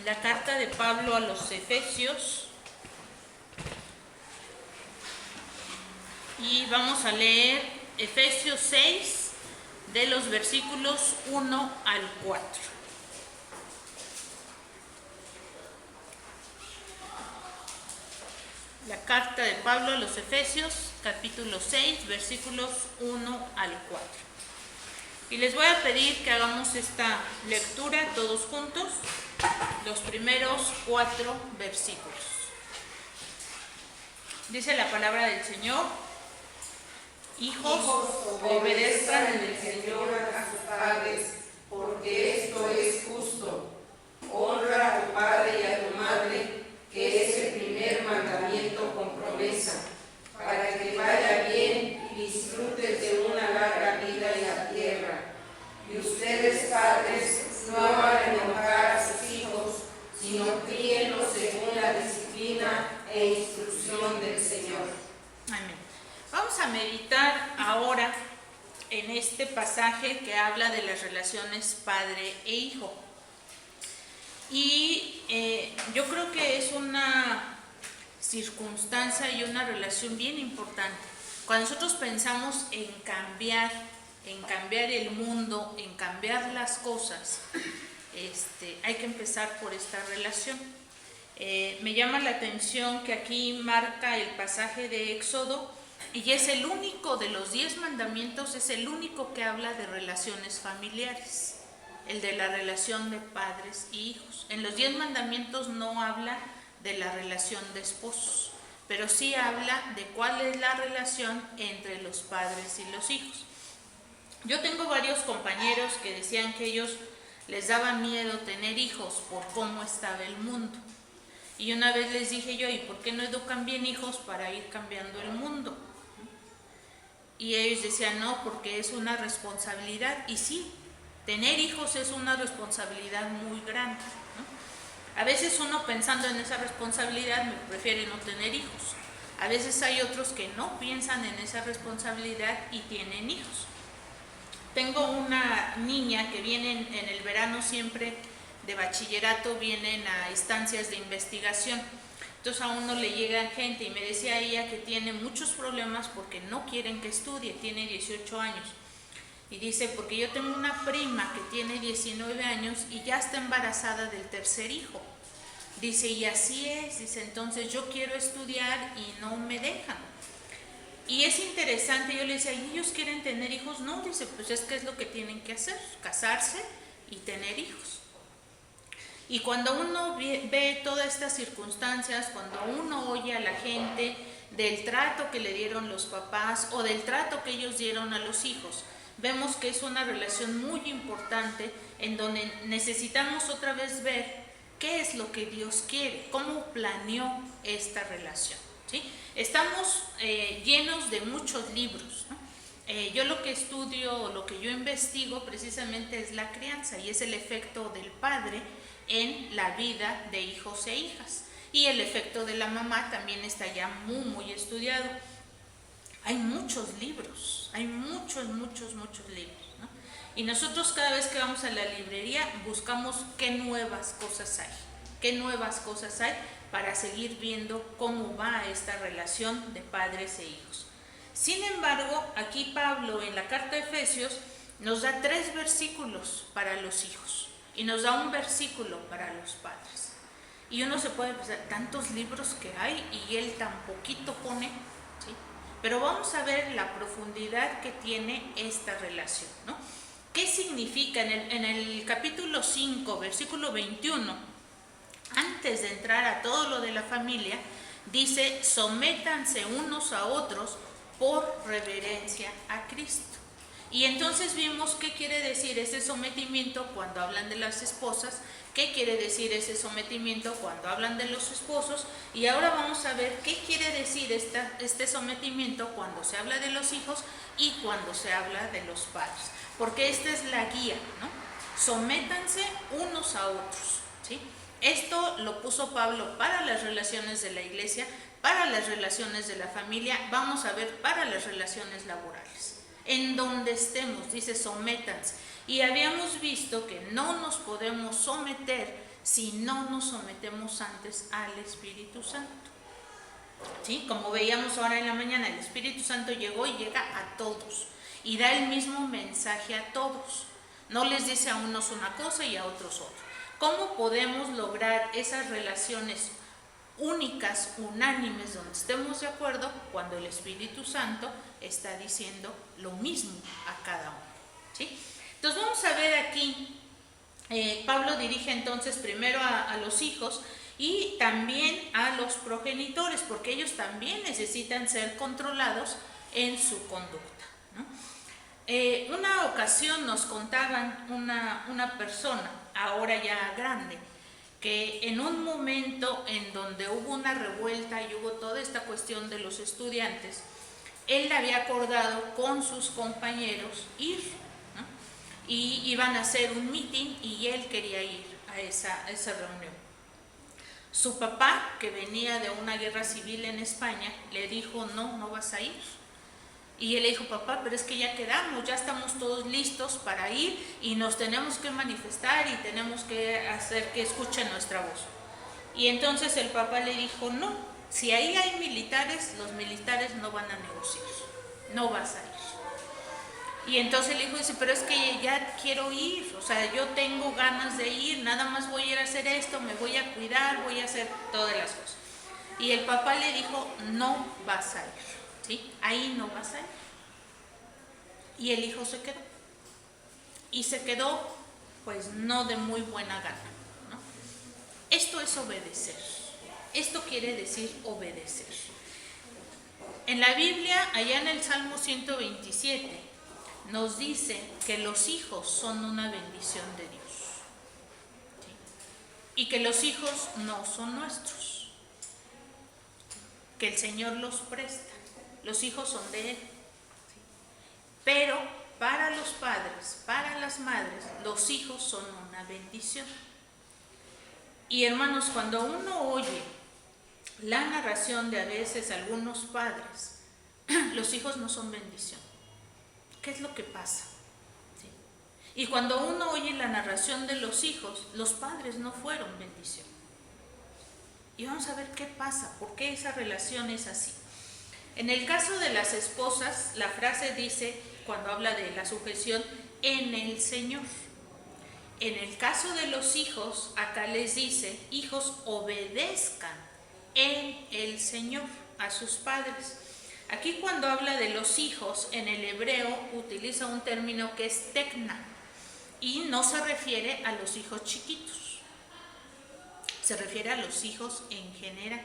la carta de Pablo a los Efesios y vamos a leer Efesios 6 de los versículos 1 al 4. La carta de Pablo a los Efesios, capítulo 6, versículos 1 al 4. Y les voy a pedir que hagamos esta lectura todos juntos, los primeros 4 versículos. Dice la palabra del Señor: Hijos, obedezcan en el Señor a sus padres, porque esto es justo. Honra a tu padre y a tu madre, que es el primer mandamiento con promesa, para que te vaya bien y disfrutes de una larga vida en la tierra. Y ustedes, padres, no hagan enojar a sus hijos, sino críenlos según la disciplina e instrucción del Señor. Amén. Vamos a meditar ahora en este pasaje que habla de las relaciones padre e hijo. Y yo creo que es una circunstancia y una relación bien importante. Cuando nosotros pensamos en cambiar el mundo, en cambiar las cosas, hay que empezar por esta relación. Me llama la atención que aquí marca el pasaje de Éxodo y es el único de los 10 mandamientos, es el único que habla de relaciones familiares. El de la relación de padres y hijos. En los 10 mandamientos no habla de la relación de esposos, pero sí habla de cuál es la relación entre los padres y los hijos. Yo tengo varios compañeros que decían que ellos les daba miedo tener hijos por cómo estaba el mundo. Y una vez les dije yo, ¿y por qué no educan bien hijos para ir cambiando el mundo? Y ellos decían, no, porque es una responsabilidad. Y sí, tener hijos es una responsabilidad muy grande, ¿no? A veces uno pensando en esa responsabilidad prefiere no tener hijos. A veces hay otros que no piensan en esa responsabilidad y tienen hijos. Tengo una niña que viene en el verano siempre de bachillerato, vienen a instancias de investigación. Entonces a uno le llega gente y me decía ella que tiene muchos problemas porque no quieren que estudie, tiene 18 años. Y dice, porque yo tengo una prima que tiene 19 años y ya está embarazada del tercer hijo. Dice, y así es, dice, entonces yo quiero estudiar y no me dejan. Y es interesante, yo le decía, ¿y ellos quieren tener hijos? No, dice, pues es que es lo que tienen que hacer, casarse y tener hijos. Y cuando uno ve todas estas circunstancias, cuando uno oye a la gente del trato que le dieron los papás o del trato que ellos dieron a los hijos, vemos que es una relación muy importante en donde necesitamos otra vez ver qué es lo que Dios quiere, cómo planeó esta relación, ¿sí? Estamos llenos de muchos libros, ¿no? Yo lo que estudio, lo que yo investigo precisamente es la crianza y es el efecto del padre en la vida de hijos e hijas. Y el efecto de la mamá también está ya muy estudiado. Hay muchos libros, hay muchos libros, ¿no? Y nosotros cada vez que vamos a la librería buscamos qué nuevas cosas hay para seguir viendo cómo va esta relación de padres e hijos. Sin embargo, aquí Pablo en la carta de Efesios nos da 3 versículos para los hijos y nos da un versículo para los padres. Y uno se puede pensar, tantos libros que hay y él tan poquito pone, ¿sí? Pero vamos a ver la profundidad que tiene esta relación, ¿no? ¿Qué significa? En el capítulo 5, versículo 21, antes de entrar a todo lo de la familia, dice, sométanse unos a otros por reverencia a Cristo. Y entonces vimos qué quiere decir ese sometimiento cuando hablan de las esposas, qué quiere decir ese sometimiento cuando hablan de los esposos, y ahora vamos a ver qué quiere decir este sometimiento cuando se habla de los hijos y cuando se habla de los padres, porque esta es la guía, ¿no? Sométanse unos a otros, ¿sí? Esto lo puso Pablo para las relaciones de la iglesia, para las relaciones de la familia, vamos a ver para las relaciones laborales. en donde estemos, dice sométanse. Y habíamos visto que no nos podemos someter si no nos sometemos antes al Espíritu Santo. ¿Sí? Como veíamos ahora en la mañana, el Espíritu Santo llegó y llega a todos y da el mismo mensaje a todos. No les dice a unos una cosa y a otros otra. ¿Cómo podemos lograr esas relaciones únicas, unánimes, donde estemos de acuerdo cuando el Espíritu Santo está diciendo lo mismo a cada uno? ¿Sí? Entonces vamos a ver aquí, Pablo dirige entonces primero a los hijos y también a los progenitores, porque ellos también necesitan ser controlados en su conducta, ¿no? Una ocasión nos contaban una persona, ahora ya grande, que en un momento en donde hubo una revuelta y hubo toda esta cuestión de los estudiantes, él había acordado con sus compañeros ir, ¿no? Y iban a hacer un meeting y él quería ir a esa reunión. Su papá, que venía de una guerra civil en España, le dijo, no vas a ir. Y él le dijo, papá, pero es que ya quedamos, ya estamos todos listos para ir y nos tenemos que manifestar y tenemos que hacer que escuchen nuestra voz. Y entonces el papá le dijo, no, si ahí hay militares, los militares no van a negociar, no vas a ir. Y entonces el hijo dice, pero es que ya quiero ir, o sea, yo tengo ganas de ir, nada más voy a ir a hacer esto, me voy a cuidar, voy a hacer todas las cosas. Y el papá le dijo, no vas a ir, ¿sí? Ahí no vas a ir. Y el hijo se quedó. Y se quedó, pues no de muy buena gana, ¿no? Esto es obedecer. Esto quiere decir obedecer. En la Biblia, allá en el Salmo 127, nos dice que los hijos son una bendición de Dios, ¿sí? Y que los hijos no son nuestros, que el Señor los presta, los hijos son de Él, ¿sí? Pero para los padres, para las madres, los hijos son una bendición. Y hermanos, cuando uno oye la narración de a veces algunos padres, los hijos no son bendición. ¿Qué es lo que pasa? ¿Sí? Y cuando uno oye la narración de los hijos, los padres no fueron bendición. Y vamos a ver qué pasa, por qué esa relación es así. En el caso de las esposas, la frase dice, cuando habla de la sujeción, en el Señor. En el caso de los hijos, acá les dice, hijos, obedezcan en el Señor a sus padres. Aquí cuando habla de los hijos, en el hebreo utiliza un término que es tecna y no se refiere a los hijos chiquitos, se refiere a los hijos en general.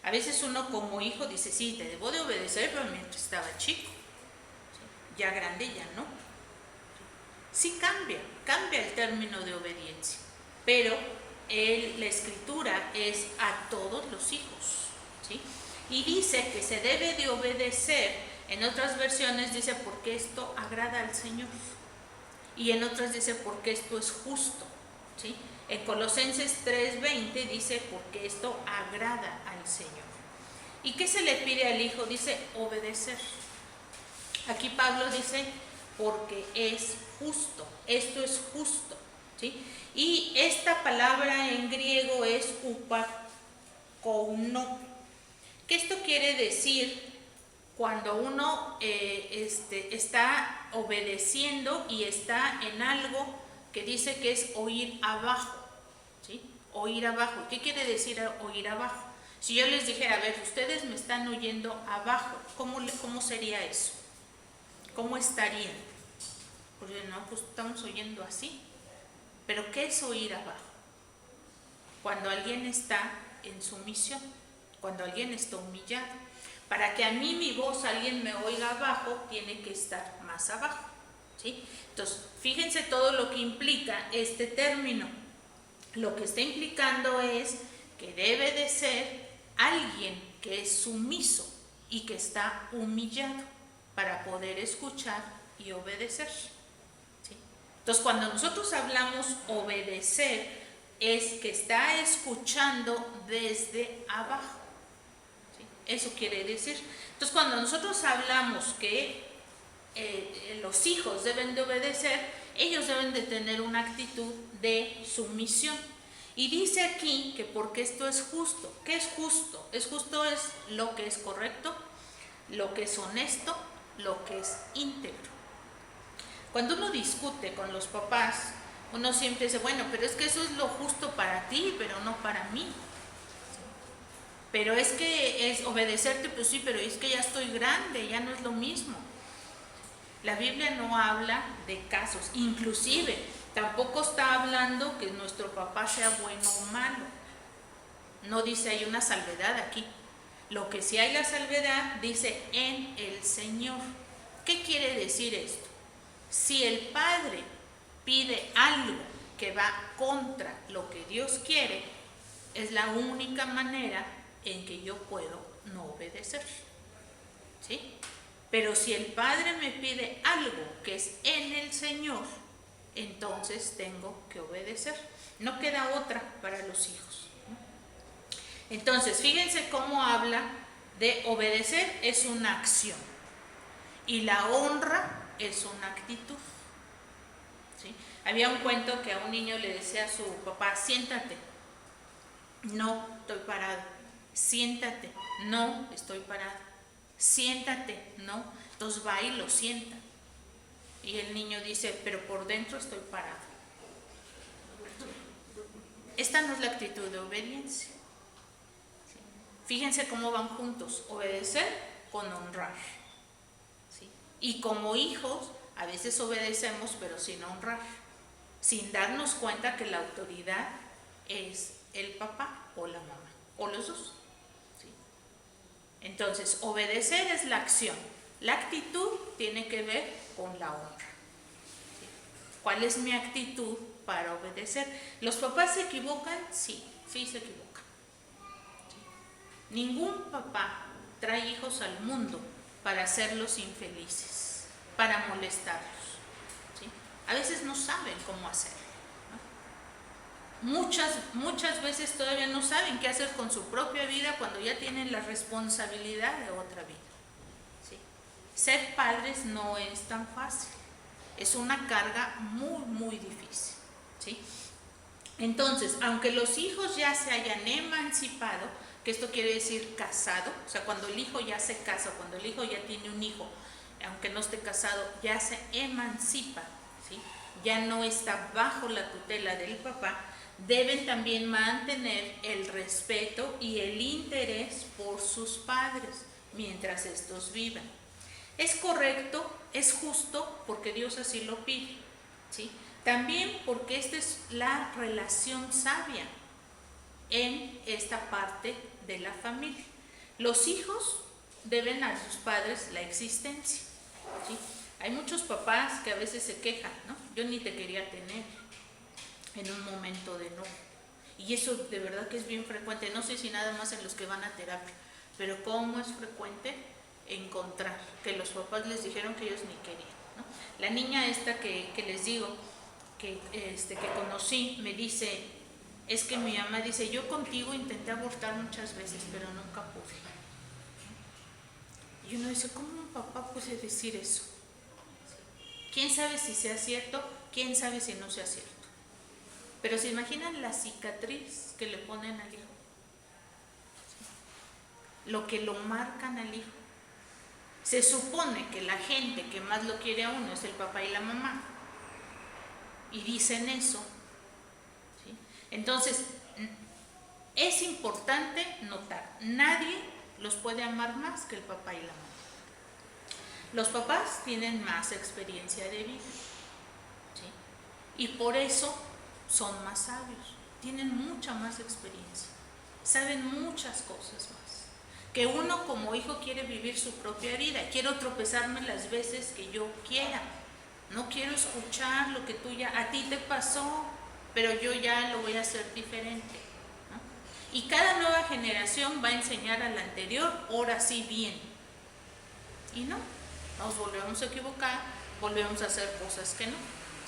A veces uno como hijo dice, sí, te debo de obedecer, pero mientras estaba chico, ya grande ya no. Sí cambia el término de obediencia, pero la escritura es a todos los hijos, ¿sí? Y dice que se debe de obedecer, en otras versiones dice porque esto agrada al Señor, y en otras dice porque esto es justo, ¿sí? En Colosenses 3:20 dice porque esto agrada al Señor. ¿Y qué se le pide al hijo? Dice obedecer. Aquí Pablo dice porque es justo, esto es justo, ¿sí? Y esta palabra en griego es upakouno. ¿Qué esto quiere decir? Cuando uno está obedeciendo y está en algo que dice que es oír abajo, ¿sí? Oír abajo. ¿Qué quiere decir oír abajo? Si yo les dijera, a ver, ustedes me están oyendo abajo, ¿cómo sería eso? ¿Cómo estarían? Pues no, pues estamos oyendo así. ¿Pero qué es oír abajo? Cuando alguien está en sumisión, cuando alguien está humillado. Para que a mí mi voz alguien me oiga abajo, tiene que estar más abajo, ¿sí? Entonces, fíjense todo lo que implica este término. Lo que está implicando es que debe de ser alguien que es sumiso y que está humillado para poder escuchar y obedecer, ¿sí? Entonces, cuando nosotros hablamos obedecer, es que está escuchando desde abajo, ¿sí? Eso quiere decir. Entonces, cuando nosotros hablamos que los hijos deben de obedecer, ellos deben de tener una actitud de sumisión. Y dice aquí que porque esto es justo. ¿Qué es justo? Es justo es lo que es correcto, lo que es honesto, lo que es íntegro. Cuando uno discute con los papás, uno siempre dice, bueno, pero es que eso es lo justo para ti, pero no para mí. Pero es que es obedecerte, pues sí, pero es que ya estoy grande, ya no es lo mismo. La Biblia no habla de casos, inclusive tampoco está hablando que nuestro papá sea bueno o malo. No dice hay una salvedad aquí. Lo que sí hay la salvedad dice en el Señor. ¿Qué quiere decir esto? Si el padre pide algo que va contra lo que Dios quiere, es la única manera en que yo puedo no obedecer. ¿Sí? Pero si el Padre me pide algo que es en el Señor, entonces tengo que obedecer. No queda otra para los hijos. Entonces, fíjense cómo habla de obedecer, es una acción. Y la honra es una actitud. ¿Sí? Había un cuento que a un niño le decía a su papá, siéntate. No, estoy parado. Siéntate, no, estoy parado. Siéntate, no. Entonces va y lo sienta. Y el niño dice, pero por dentro estoy parado. Esta no es la actitud de obediencia. ¿Sí? Fíjense cómo van juntos, obedecer con honrar. ¿Sí? Y como hijos, a veces obedecemos, pero sin honrar, sin darnos cuenta que la autoridad es el papá o la mamá, o los dos. Entonces, obedecer es la acción. La actitud tiene que ver con la honra. ¿Sí? ¿Cuál es mi actitud para obedecer? ¿Los papás se equivocan? Sí, sí se equivocan. ¿Sí? Ningún papá trae hijos al mundo para hacerlos infelices, para molestarlos. ¿Sí? A veces no saben cómo hacerlo. Muchas veces todavía no saben qué hacer con su propia vida cuando ya tienen la responsabilidad de otra vida. ¿Sí? Ser padres no es tan fácil, es una carga muy, muy difícil. ¿Sí? Entonces, aunque los hijos ya se hayan emancipado, que esto quiere decir casado, o sea, cuando el hijo ya se casa, cuando el hijo ya tiene un hijo, aunque no esté casado, ya se emancipa, ¿sí? Ya no está bajo la tutela del papá, deben también mantener el respeto y el interés por sus padres mientras estos vivan. Es correcto, es justo porque Dios así lo pide, ¿sí? También porque esta es la relación sabia en esta parte de la familia. Los hijos deben a sus padres la existencia, ¿sí? Hay muchos papás que a veces se quejan, ¿no? Yo ni te quería tener, en un momento de no. Y eso de verdad que es bien frecuente, no sé si nada más en los que van a terapia, pero cómo es frecuente encontrar que los papás les dijeron que ellos ni querían, ¿no? La niña esta que les digo, que conocí, me dice, es que mi mamá dice, yo contigo intenté abortar muchas veces, pero nunca pude. Y uno dice, ¿cómo un papá puede decir eso? ¿Quién sabe si sea cierto? ¿Quién sabe si no sea cierto? Pero se imaginan la cicatriz que le ponen al hijo, lo que lo marcan al hijo. Se supone que la gente que más lo quiere a uno es el papá y la mamá, y dicen eso, ¿sí? Entonces, es importante notar, nadie los puede amar más que el papá y la mamá. Los papás tienen más experiencia de vida, ¿sí? Y por eso son más sabios, tienen mucha más experiencia, saben muchas cosas más. Que uno como hijo quiere vivir su propia vida, quiero tropezarme las veces que yo quiera, no quiero escuchar lo que tú ya, a ti te pasó, pero yo ya lo voy a hacer diferente, ¿no? Y cada nueva generación va a enseñar a la anterior, ahora sí bien, y no, nos volvemos a equivocar, volvemos a hacer cosas que no,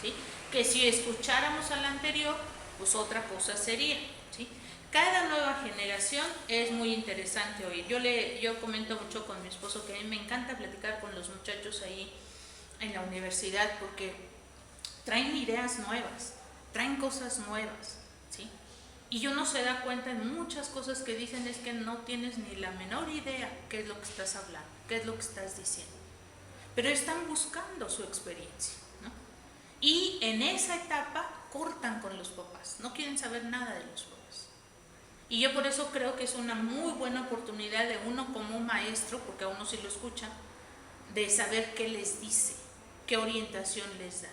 ¿sí? Que si escucháramos a la anterior, pues otra cosa sería, ¿sí? Cada nueva generación es muy interesante oír. Yo comento mucho con mi esposo que a mí me encanta platicar con los muchachos ahí en la universidad porque traen ideas nuevas, traen cosas nuevas, ¿sí? Y uno se da cuenta en muchas cosas que dicen es que no tienes ni la menor idea qué es lo que estás hablando, qué es lo que estás diciendo. Pero están buscando su experiencia, ¿no? Y en esa etapa cortan con los papás, no quieren saber nada de los papás. Y yo por eso creo que es una muy buena oportunidad de uno como maestro, porque a uno sí lo escucha, de saber qué les dice, qué orientación les da,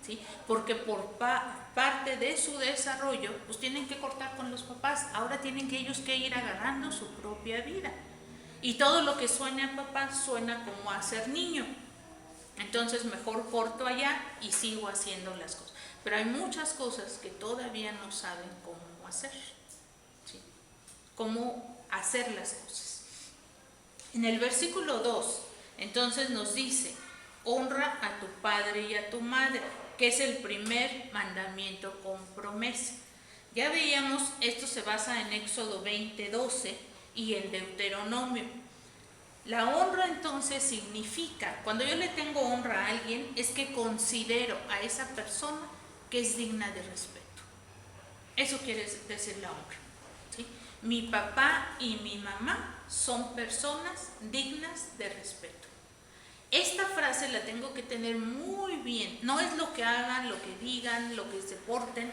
¿sí? Porque por parte de su desarrollo, pues tienen que cortar con los papás, ahora tienen que ellos que ir agarrando su propia vida. Y todo lo que suena a papá suena como a ser niño. Entonces mejor corto allá y sigo haciendo las cosas. Pero hay muchas cosas que todavía no saben cómo hacer, ¿sí? Cómo hacer las cosas. En el versículo 2, entonces nos dice, honra a tu padre y a tu madre, que es el primer mandamiento con promesa. Ya veíamos, esto se basa en Éxodo 20:12 y en Deuteronomio. La honra entonces significa, cuando yo le tengo honra a alguien, es que considero a esa persona que es digna de respeto. Eso quiere decir la honra, ¿sí? Mi papá y mi mamá son personas dignas de respeto. Esta frase la tengo que tener muy bien. No es lo que hagan, lo que digan, lo que se porten,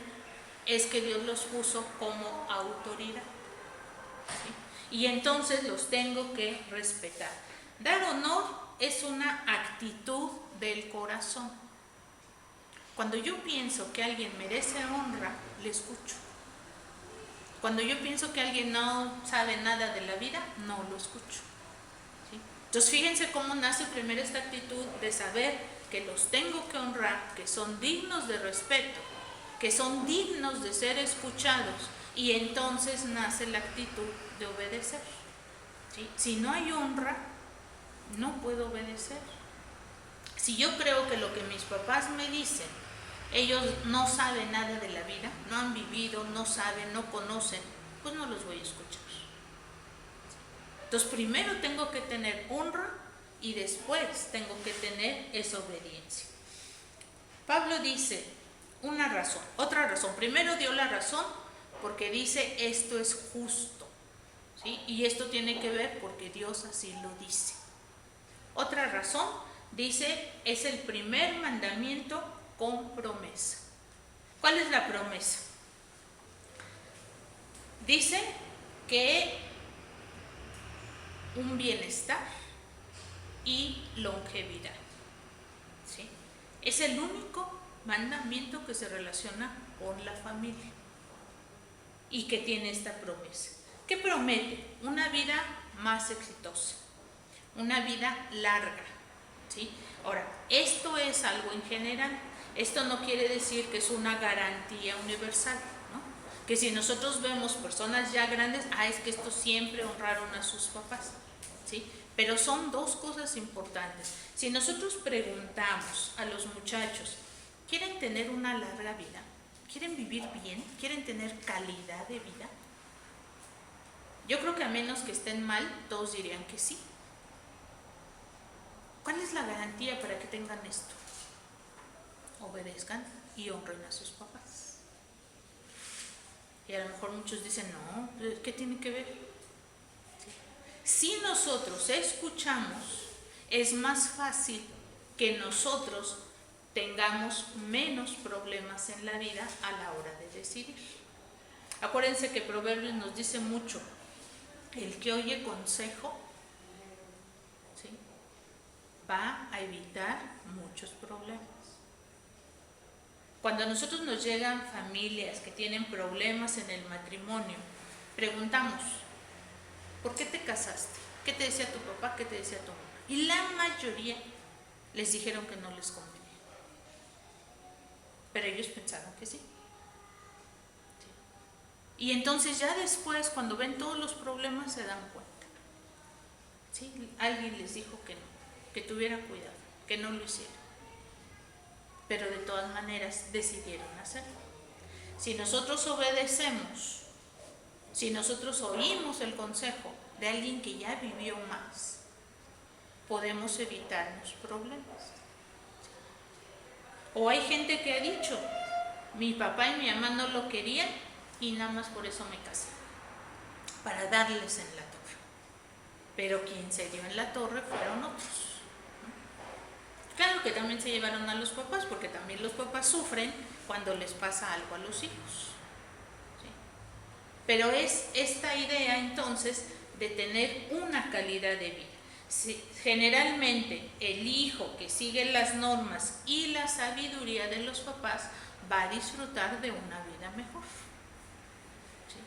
es que Dios los puso como autoridad, ¿sí? Y entonces los tengo que respetar. Dar honor es una actitud del corazón. Cuando yo pienso que alguien merece honra, le escucho. Cuando yo pienso que alguien no sabe nada de la vida, no lo escucho, ¿sí? Entonces fíjense cómo nace primero esta actitud de saber que los tengo que honrar, que son dignos de respeto, que son dignos de ser escuchados, y entonces nace la actitud de obedecer, ¿sí? Si no hay honra, no puedo obedecer. Si yo creo que lo que mis papás me dicen, ellos no saben nada de la vida, no han vivido, no saben, no conocen, pues no los voy a escuchar. Entonces primero tengo que tener honra y después tengo que tener esa obediencia. Pablo dice una razón, otra razón. Primero dio la razón porque dice esto es justo, ¿sí? Y esto tiene que ver porque Dios así lo dice. Otra razón, dice, es el primer mandamiento con promesa. ¿Cuál es la promesa? Dice que un bienestar y longevidad, ¿sí? Es el único mandamiento que se relaciona con la familia y que tiene esta promesa. ¿Qué promete? Una vida más exitosa, una vida larga, ¿sí? Ahora, esto es algo en general. Esto no quiere decir que es una garantía universal, ¿no? Que si nosotros vemos personas ya grandes, es que estos siempre honraron a sus papás, ¿sí? Pero son dos cosas importantes. Si nosotros preguntamos a los muchachos, ¿quieren tener una larga vida? ¿Quieren vivir bien? ¿Quieren tener calidad de vida? Yo creo que a menos que estén mal, todos dirían que sí. ¿Cuál es la garantía para que tengan esto? Obedezcan y honren a sus papás. Y a lo mejor muchos dicen, no, ¿qué tiene que ver? ¿Sí? Si nosotros escuchamos, es más fácil que nosotros tengamos menos problemas en la vida a la hora de decidir. Acuérdense que Proverbios nos dice mucho, el que oye consejo, ¿sí?, va a evitar muchos problemas. Cuando a nosotros nos llegan familias que tienen problemas en el matrimonio, preguntamos, ¿por qué te casaste? ¿Qué te decía tu papá? ¿Qué te decía tu mamá? Y la mayoría les dijeron que no les convenía. Pero ellos pensaron que sí. Y entonces ya después, cuando ven todos los problemas, se dan cuenta. ¿Sí? Alguien les dijo que no, que tuviera cuidado, que no lo hiciera. Pero de todas maneras decidieron hacerlo. Si nosotros obedecemos, si nosotros oímos el consejo de alguien que ya vivió más, podemos evitarnos problemas. O hay gente que ha dicho, mi papá y mi mamá no lo querían y nada más por eso me casé, para darles en la torre. Pero quien se dio en la torre fueron otros. Claro que también se llevaron a los papás, porque también los papás sufren cuando les pasa algo a los hijos. ¿Sí? Pero es esta idea entonces de tener una calidad de vida. Si, generalmente el hijo que sigue las normas y la sabiduría de los papás va a disfrutar de una vida mejor. ¿Sí?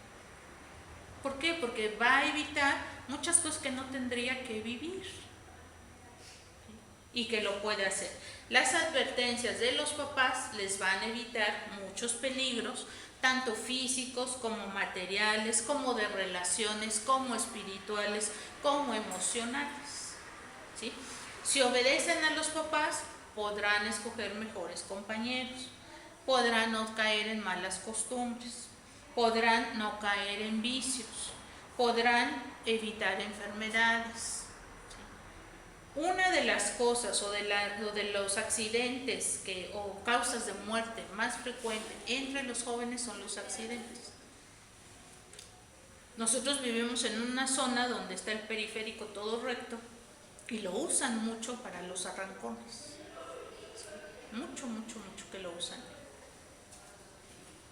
¿Por qué? Porque va a evitar muchas cosas que no tendría que vivir. ¿Sí? Y que lo puede hacer. Las advertencias de los papás les van a evitar muchos peligros, tanto físicos como materiales, como de relaciones, como espirituales, como emocionales. ¿Sí? Si obedecen a los papás, podrán escoger mejores compañeros, podrán no caer en malas costumbres, podrán no caer en vicios, podrán evitar enfermedades. Una de las cosas o de los accidentes o causas de muerte más frecuentes entre los jóvenes son los accidentes. Nosotros vivimos en una zona donde está el periférico todo recto y lo usan mucho para los arrancones. Mucho que lo usan.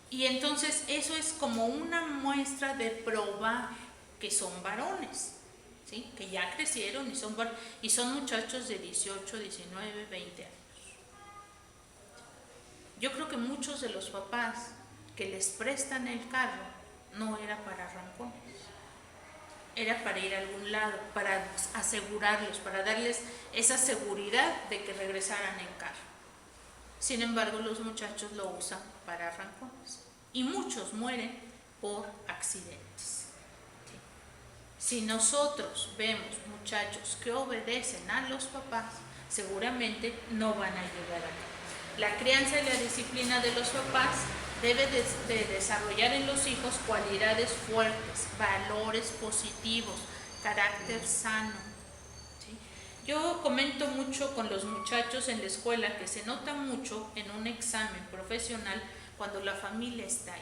Y entonces eso es como una muestra de probar que son varones. ¿Sí? Que ya crecieron y son muchachos de 18, 19, 20 años. Yo creo que muchos de los papás que les prestan el carro no era para arrancones, era para ir a algún lado, para asegurarlos, para darles esa seguridad de que regresaran en carro. Sin embargo, los muchachos lo usan para arrancones y muchos mueren por accidentes. Si nosotros vemos muchachos que obedecen a los papás, seguramente no van a llegar acá. La crianza y la disciplina de los papás debe de desarrollar en los hijos cualidades fuertes, valores positivos, carácter sano. ¿Sí? Yo comento mucho con los muchachos en la escuela que se nota mucho en un examen profesional cuando la familia está ahí.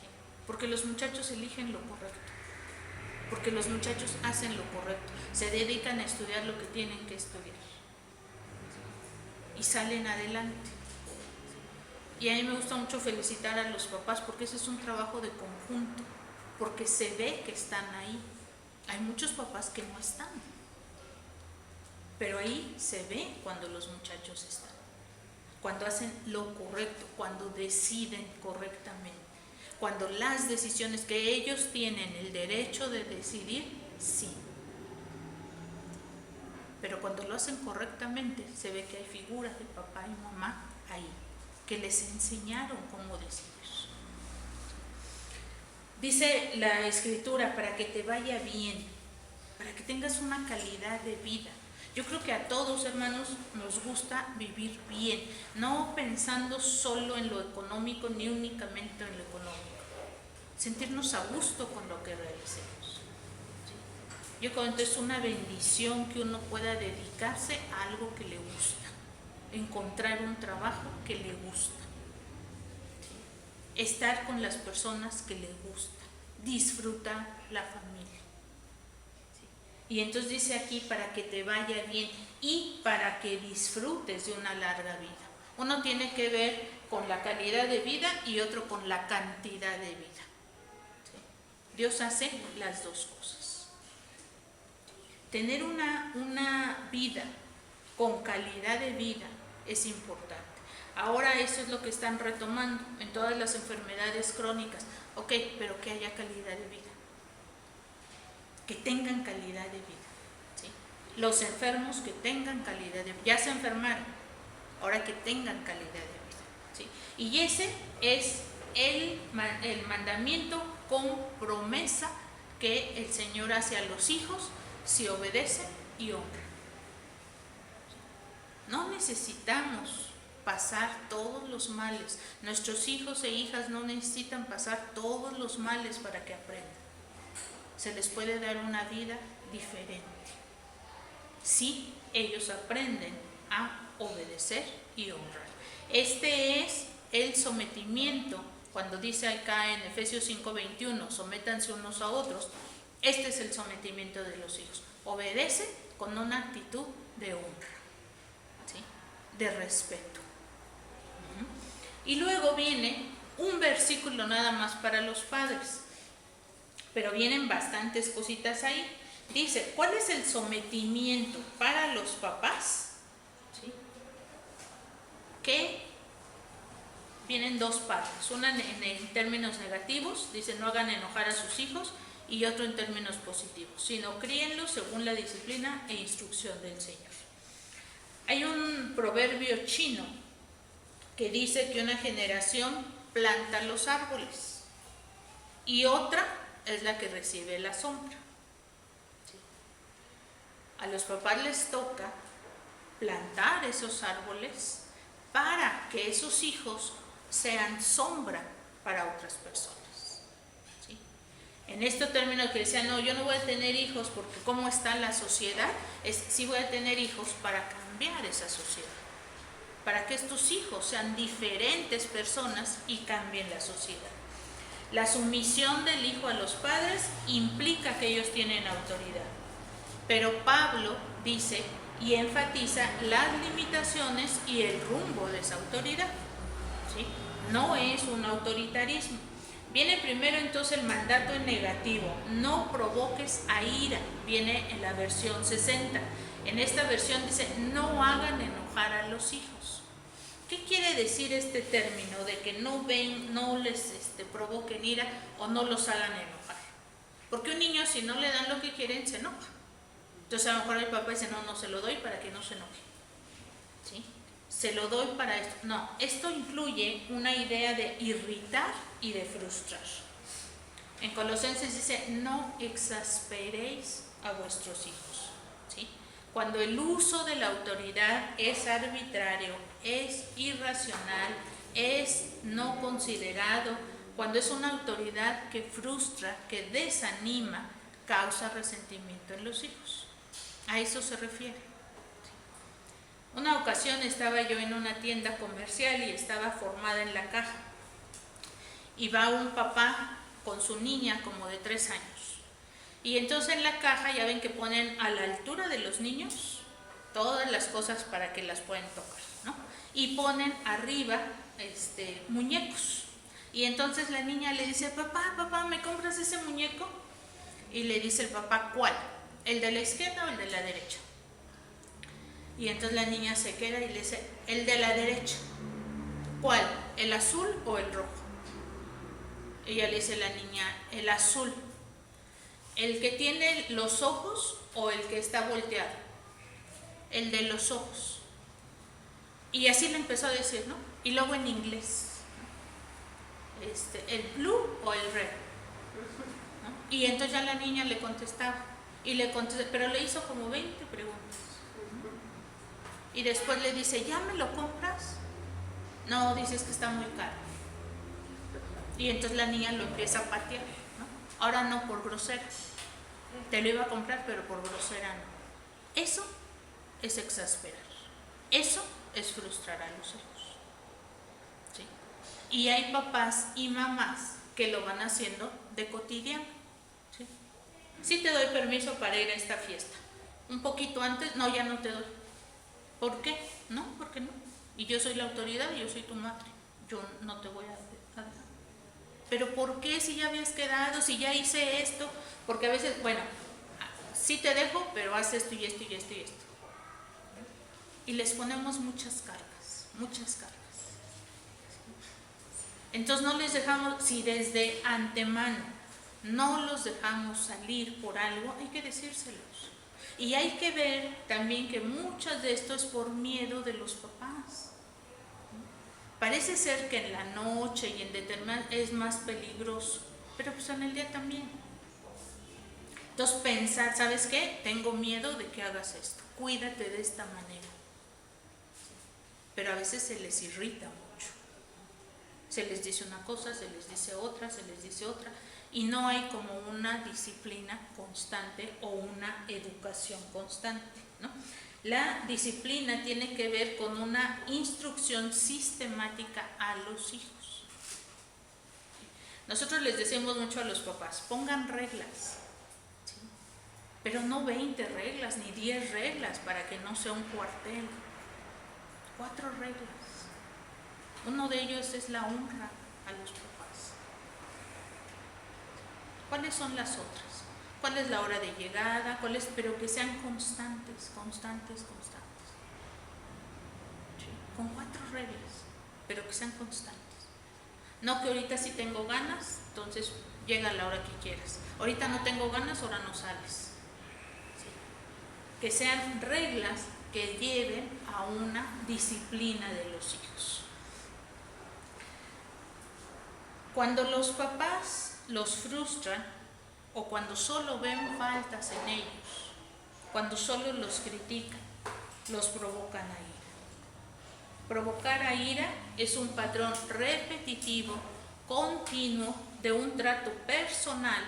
¿Sí? Porque los muchachos eligen lo correcto. Porque los muchachos hacen lo correcto, se dedican a estudiar lo que tienen que estudiar y salen adelante. Y a mí me gusta mucho felicitar a los papás porque ese es un trabajo de conjunto, porque se ve que están ahí. Hay muchos papás que no están, pero ahí se ve cuando los muchachos están, cuando hacen lo correcto, cuando deciden correctamente. Cuando las decisiones que ellos tienen el derecho de decidir, sí. Pero cuando lo hacen correctamente, se ve que hay figuras de papá y mamá ahí, que les enseñaron cómo decidir. Dice la Escritura, para que te vaya bien, para que tengas una calidad de vida. Yo creo que a todos, hermanos, nos gusta vivir bien, no pensando solo en lo económico ni únicamente en lo económico. Sentirnos a gusto con lo que realicemos. ¿Sí? Yo creo que es una bendición que uno pueda dedicarse a algo que le gusta, encontrar un trabajo que le gusta, ¿sí? Estar con las personas que le gusta, disfrutar la familia. ¿Sí? Y entonces dice aquí, para que te vaya bien y para que disfrutes de una larga vida. Uno tiene que ver con la calidad de vida y otro con la cantidad de vida. Dios hace las dos cosas. Tener una vida con calidad de vida es importante. Ahora eso es lo que están retomando en todas las enfermedades crónicas. Ok, pero que haya calidad de vida. Que tengan calidad de vida. ¿Sí? Los enfermos que tengan calidad de vida. Ya se enfermaron, ahora que tengan calidad de vida. ¿Sí? Y ese es el mandamiento con promesa que el Señor hace a los hijos si obedecen y honran. No necesitamos pasar todos los males. Nuestros hijos e hijas no necesitan pasar todos los males para que aprendan. Se les puede dar una vida diferente si ellos aprenden a obedecer y honrar. Este es el sometimiento. Cuando dice acá en Efesios 5:21, sométanse unos a otros, este es el sometimiento de los hijos. Obedece con una actitud de honra, ¿sí? De respeto. Y luego viene un versículo nada más para los padres, pero vienen bastantes cositas ahí. Dice, ¿cuál es el sometimiento para los papás? ¿Sí? Que vienen dos partes, una en términos negativos, dice no hagan enojar a sus hijos, y otro en términos positivos, sino críenlos según la disciplina e instrucción del Señor. Hay un proverbio chino que dice que una generación planta los árboles y otra es la que recibe la sombra. ¿Sí? A los papás les toca plantar esos árboles para que esos hijos sean sombra para otras personas. ¿Sí? En este término que decían, no, yo no voy a tener hijos porque cómo está la sociedad, sí voy a tener hijos para cambiar esa sociedad, para que estos hijos sean diferentes personas y cambien la sociedad. La sumisión del hijo a los padres implica que ellos tienen autoridad, pero Pablo dice y enfatiza las limitaciones y el rumbo de esa autoridad. ¿Sí? No es un autoritarismo. Viene primero entonces el mandato en negativo, no provoques a ira, viene en la versión 60. En esta versión dice, no hagan enojar a los hijos. ¿Qué quiere decir este término de que no les provoquen ira o no los hagan enojar? Porque un niño si no le dan lo que quieren se enoja. Entonces a lo mejor el papá dice, no se lo doy para que no se enoje. ¿Sí? Se lo doy para esto. No, esto incluye una idea de irritar y de frustrar. En Colosenses dice, no exasperéis a vuestros hijos. ¿Sí? Cuando el uso de la autoridad es arbitrario, es irracional, es no considerado, cuando es una autoridad que frustra, que desanima, causa resentimiento en los hijos. A eso se refiere. Una ocasión estaba yo en una tienda comercial y estaba formada en la caja. Y va un papá con su niña como de 3 años. Y entonces en la caja ya ven que ponen a la altura de los niños todas las cosas para que las puedan tocar, ¿no? Y ponen arriba muñecos. Y entonces la niña le dice, papá, ¿me compras ese muñeco? Y le dice el papá, ¿cuál? ¿El de la izquierda o el de la derecha? Y entonces la niña se queda y le dice, el de la derecha. ¿Cuál? ¿El azul o el rojo? Ella le dice a la niña, el azul. ¿El que tiene los ojos o el que está volteado? El de los ojos. Y así le empezó a decir, ¿no? Y luego en inglés, el blue o el red, ¿no? Y entonces ya la niña le contestaba y le contestó, pero le hizo como 20 preguntas. Y después le dice, ¿ya me lo compras? No, dices que está muy caro. Y entonces la niña lo empieza a patear, ¿no? Ahora no por grosera. Te lo iba a comprar, pero por grosera no. Eso es exasperar. Eso es frustrar a los hijos. ¿Sí? Y hay papás y mamás que lo van haciendo de cotidiano. ¿Sí? Sí te doy permiso para ir a esta fiesta. Un poquito antes, no, ya no te doy. ¿Por qué? No, ¿por qué no? Y yo soy la autoridad, yo soy tu madre. Yo no te voy a dejar. ¿Pero por qué si ya habías quedado, si ya hice esto? Porque a veces, bueno, sí te dejo, pero haz esto y esto y esto y esto. Y les ponemos muchas cargas, muchas cargas. Entonces no les dejamos, si desde antemano no los dejamos salir por algo, hay que decírselos. Y hay que ver también que muchas de esto es por miedo de los papás. Parece ser que en la noche y en determinadas es más peligroso, pero pues en el día también. Entonces pensar, ¿sabes qué? Tengo miedo de que hagas esto, cuídate de esta manera. Pero a veces se les irrita mucho. Se les dice una cosa, se les dice otra, se les dice otra, y no hay como una disciplina constante o una educación constante, ¿no? La disciplina tiene que ver con una instrucción sistemática a los hijos. Nosotros les decimos mucho a los papás, pongan reglas, ¿sí? Pero no 20 reglas ni 10 reglas para que no sea un cuartel. 4 reglas. Uno de ellos es la honra a los papás. ¿Cuáles son las otras? ¿Cuál es la hora de llegada? Pero que sean constantes. Sí, con 4 reglas, pero que sean constantes. No que ahorita sí tengo ganas, entonces llega a la hora que quieras. Ahorita no tengo ganas, ahora no sales. Sí. Que sean reglas que lleven a una disciplina de los hijos. Cuando los papás los frustran o cuando solo ven faltas en ellos, cuando solo los critican, los provocan a ira. Provocar a ira es un patrón repetitivo, continuo, de un trato personal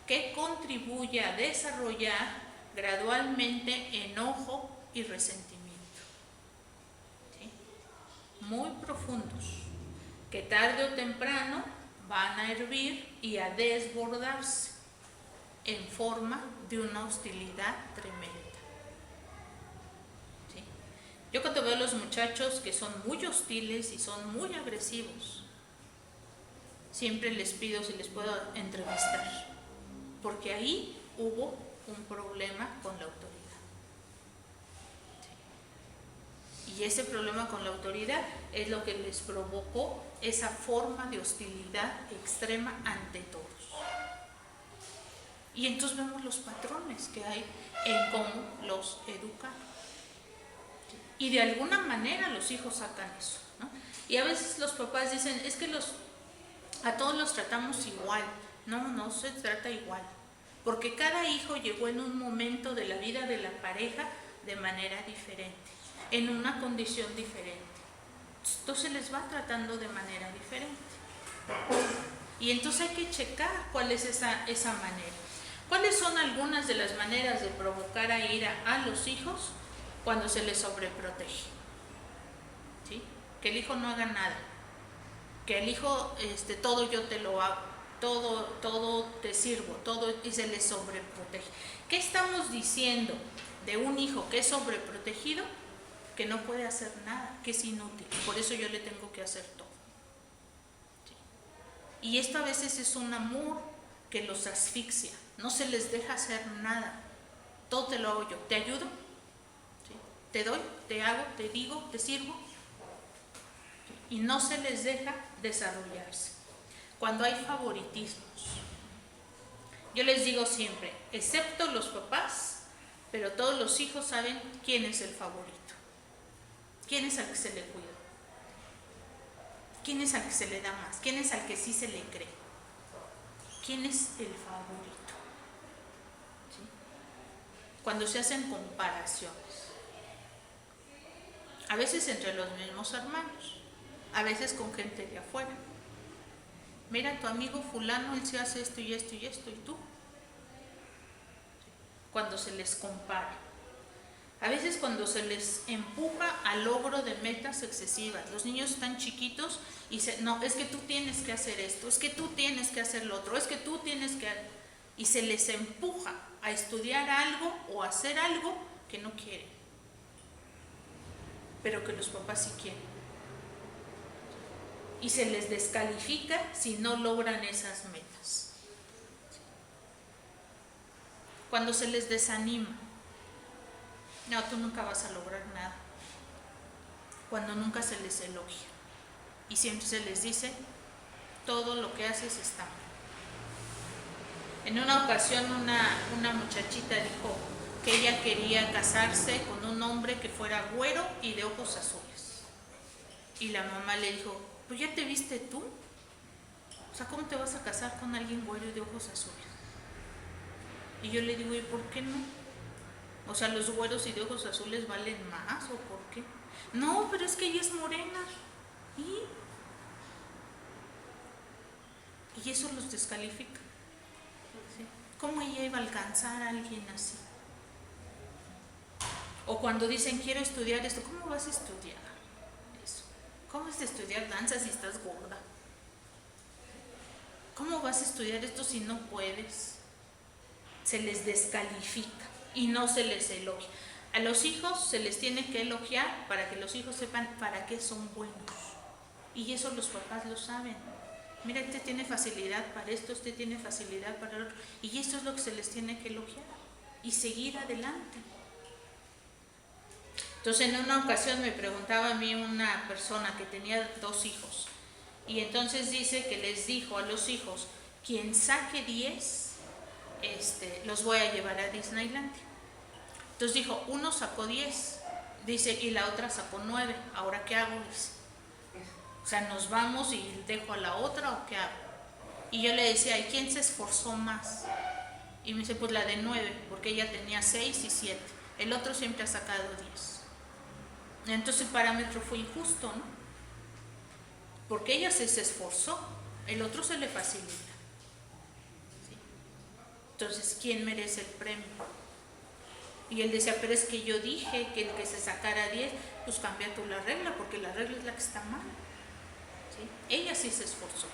que contribuye a desarrollar gradualmente enojo y resentimiento. ¿Sí? Muy profundos, que tarde o temprano van a hervir y a desbordarse en forma de una hostilidad tremenda. ¿Sí? Yo cuando veo a los muchachos que son muy hostiles y son muy agresivos, siempre les pido si les puedo entrevistar, porque ahí hubo un problema con la autoridad. ¿Sí? Y ese problema con la autoridad es lo que les provocó esa forma de hostilidad extrema ante todos. Y entonces vemos los patrones que hay en cómo los educan. Y de alguna manera los hijos sacan eso, ¿no? Y a veces los papás dicen, es que a todos los tratamos igual. No se trata igual. Porque cada hijo llegó en un momento de la vida de la pareja de manera diferente, en una condición diferente. Entonces les va tratando de manera diferente. Y entonces hay que checar cuál es esa manera. ¿Cuáles son algunas de las maneras de provocar a ira a los hijos? Cuando se les sobreprotege. ¿Sí? Que el hijo no haga nada. Que el hijo, todo yo te lo hago. Todo te sirvo. Todo, y se les sobreprotege. ¿Qué estamos diciendo de un hijo que es sobreprotegido? Que no puede hacer nada, que es inútil. Por eso yo le tengo que hacer todo. ¿Sí? Y esto a veces es un amor que los asfixia. No se les deja hacer nada. Todo te lo hago yo. ¿Te ayudo? ¿Sí? Te doy, te hago, te digo, te sirvo. ¿Sí? Y no se les deja desarrollarse. Cuando hay favoritismos. Yo les digo siempre, excepto los papás, pero todos los hijos saben quién es el favorito. ¿Quién es al que se le cuida? ¿Quién es al que se le da más? ¿Quién es al que sí se le cree? ¿Quién es el favorito? ¿Sí? Cuando se hacen comparaciones, a veces entre los mismos hermanos, a veces con gente de afuera. Mira, tu amigo fulano, él se hace esto y esto y esto, ¿y tú? Cuando se les compara. A veces cuando se les empuja al logro de metas excesivas. Los niños están chiquitos y no, es que tú tienes que hacer esto, es que tú tienes que hacer lo otro, es que tú tienes que... Y se les empuja a estudiar algo o a hacer algo que no quieren, pero que los papás sí quieren. Y se les descalifica si no logran esas metas. Cuando se les desanima. No, tú nunca vas a lograr nada. Cuando nunca se les elogia. Y siempre se les dice, todo lo que haces está mal. En una ocasión una muchachita dijo que ella quería casarse con un hombre que fuera güero y de ojos azules. Y la mamá le dijo, pues ya te viste tú. O sea, ¿cómo te vas a casar con alguien güero y de ojos azules? Y yo le digo, ¿y por qué no? O sea, ¿los güeros y de ojos azules valen más o por qué? No, pero es que ella es morena. Y eso los descalifica. ¿Sí? ¿Cómo ella iba a alcanzar a alguien así? O cuando dicen quiero estudiar esto, ¿cómo vas a estudiar eso? ¿Cómo vas a estudiar danza si estás gorda? ¿Cómo vas a estudiar esto si no puedes? Se les descalifica y no se les elogia. A los hijos se les tiene que elogiar para que los hijos sepan para qué son buenos. Y eso los papás lo saben. Mira, este tiene facilidad para esto, este tiene facilidad para el otro. Y eso es lo que se les tiene que elogiar y seguir adelante. Entonces, en una ocasión me preguntaba a mí una persona que tenía 2 hijos. Y entonces dice que les dijo a los hijos, quien saque 10, los voy a llevar a Disneylandia. Entonces dijo, uno sacó 10, dice, y la otra sacó 9. ¿Ahora qué hago? Dice. O sea, ¿nos vamos y dejo a la otra o qué hago? Y yo le decía, ¿y quién se esforzó más? Y me dice, pues la de 9, porque ella tenía 6 y 7. El otro siempre ha sacado 10. Entonces el parámetro fue injusto, ¿no? Porque ella se esforzó, el otro se le facilita. ¿Sí? Entonces, ¿quién merece el premio? Y él decía, pero es que yo dije que el que se sacara 10, pues cambia tú la regla, porque la regla es la que está mal. ¿Sí? Ella sí se esforzó.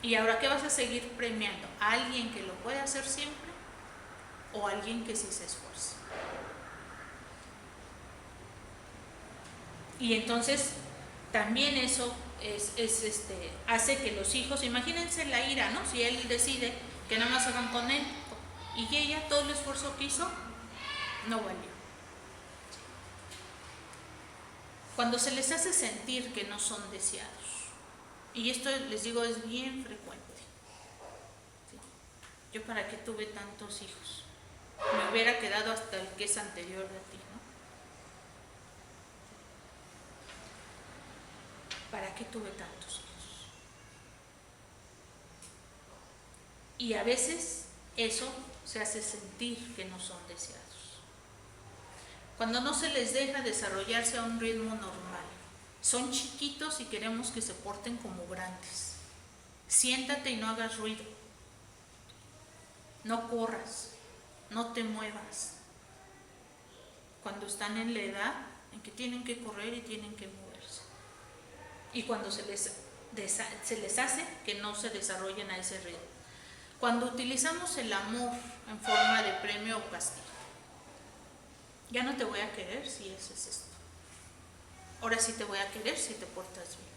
¿Y ahora qué vas a seguir premiando? ¿A alguien que lo puede hacer siempre o a alguien que sí se esfuerce? Y entonces también eso hace que los hijos, imagínense la ira, ¿no? Si él decide que nada más hagan con él y ella todo el esfuerzo que hizo no valió. Cuando se les hace sentir que no son deseados, y esto les digo es bien frecuente. ¿Sí? Yo para qué tuve tantos hijos, me hubiera quedado hasta el que es anterior a ti, ¿no? ¿Para qué tuve tantos hijos? Y a veces eso se hace sentir que no son deseados. Cuando no se les deja desarrollarse a un ritmo normal, son chiquitos y queremos que se porten como grandes. Siéntate y no hagas ruido. No corras, no te muevas. Cuando están en la edad en que tienen que correr y tienen que moverse. Y cuando se les hace que no se desarrollen a ese ritmo. Cuando utilizamos el amor en forma de premio o castigo. Ya no te voy a querer si haces esto. Ahora sí te voy a querer si te portas bien.